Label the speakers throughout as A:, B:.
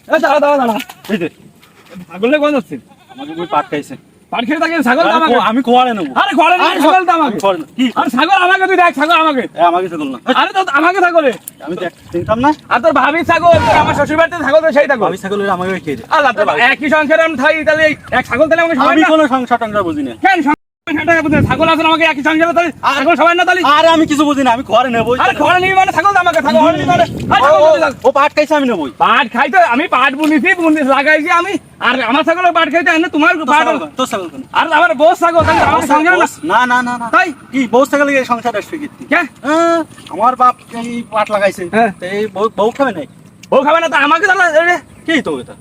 A: এই দাঁড়া দাঁড়া দাঁড়া
B: এই যে
A: ছাগলে কোন যাচ্ছে
B: আমাকে ওই পাট খাইছে
A: পাট খেয়ে থাকে ছাগল তো আমাকে
B: আমি খোয়ারে নেবো
A: আরে ঘরে না ছাগল তো আমাকে
B: কি
A: আরে ছাগল আমাকে তুই দেখ ছাগল আমাকে
B: আমাকে ছাগল না
A: আরে তো আমাকে ছাগলে
B: আমি চিনতাম না
A: আর তোর ভাবি ছাগল তোর আমার শ্বশুর বাড়িতে ছাগল তো সেই ছাগল
B: আমি ছাগলের আমাকে খেয়ে দে
A: আল্লাহ তোর একই সংসারে আমি থাকি তাহলে এক ছাগল তাহলে আমাকে সবাই
B: আমি
A: না
B: কোনো সংসার টংসার বুঝি না
A: কেন ছাগল আছে আমাকে একই সংসারে তাহলে ছাগল সবাই না তাহলে
B: আরে আমি কিছু বুঝি না আমি খোয়ারে নেবো
A: আরে ঘরে নিবি মানে ছাগল তো আমাকে ছাগল ঘরে নিবি মানে
B: ও পাট খাইছে আমি নেবো
A: পাট খাইতে আমি পাট বুনিছি লাগাইছি আমি আর আমার ছাগলের পাট খাইতে না তোমার পাট
B: তোর ছাগল
A: আর আমার বউ ছাগল তাহলে আমার সংসারে
B: না না না না
A: তাই
B: কি বউ ছাগল সংসার আসবে কি
A: কে
B: আমার বাপ এই পাট লাগাইছে
A: হ্যাঁ।
B: এই বউ খাবে নাই
A: বউ খাবে না তা আমাকে তাহলে
B: কি তো এটা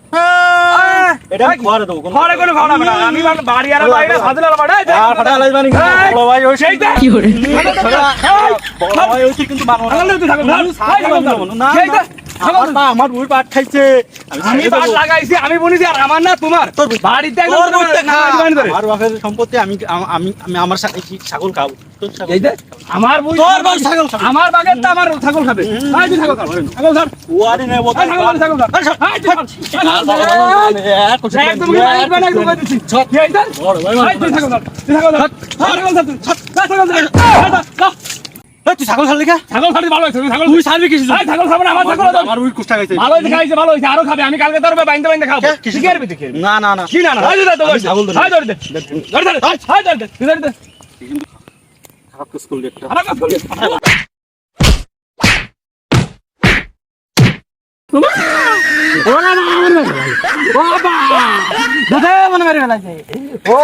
B: এটা আমি খোয়ারে দেবো
A: ঘরে কোনো খাওয়া হবে না আমি বাড়ি আর বাইরে ভাজলে বাড়াই
B: আর ফাটা লাইবানি বড় ভাই ওই
A: সেইটা
C: কি করে
B: বড় ভাই ওই কিন্তু মানো
A: ছাগল তুই ছাগল
B: না
A: সেইটা
B: আমার ওই পাট খাইছে
A: আমি পাট লাগাইছি আমি বলিছি আর আমার না তোমার
B: তোর
A: বাড়িতে
B: তোর বলতে আমার বাপের সম্পত্তি আমি আমি আমি আমার ছাগল খাবো তোর ছাগল
A: এই যে আমার বই
B: তোর বউ ছাগল খাবে।
A: আমার বাগেরটা আমার ছাগল খাবে আয় তুই ছাগল খাবে ছাগল ধর
B: ওয়ারি নেবো
A: আয় ছাগল ছাগল ধর আয় তুই একদম কি একদম করে দিছি এই ধর আয় তুই ছাগল ধর তুই ছাগল ধর ছাগল ধর ছাগল ধর
B: তুই ছাগল খালি খা
A: ছাগল খালি ভালো হইছে ছাগল
B: তুই ছাড়বি কিছু
A: আয় ছাগল খাবে না আমার ছাগল ধর
B: আমার ওই কুষ্টা খাইছে
A: ভালো হইছে খাইছে ভালো হইছে আরো খাবে আমি কালকে তোর বাইন্দা বাইন্দা খাবো
B: কিসে
A: কি করবি তুই কি
B: না না না
A: কি না না আয় ধর
B: আমি ছাগল ধরি।
A: আয় ধর দে ধর ধর আয় ধর দে তুই ধর দে
B: খারাপ স্কুল একটা
A: আরে কাজ করবি
B: দাদা মনে মেরে ফেলাইছে ও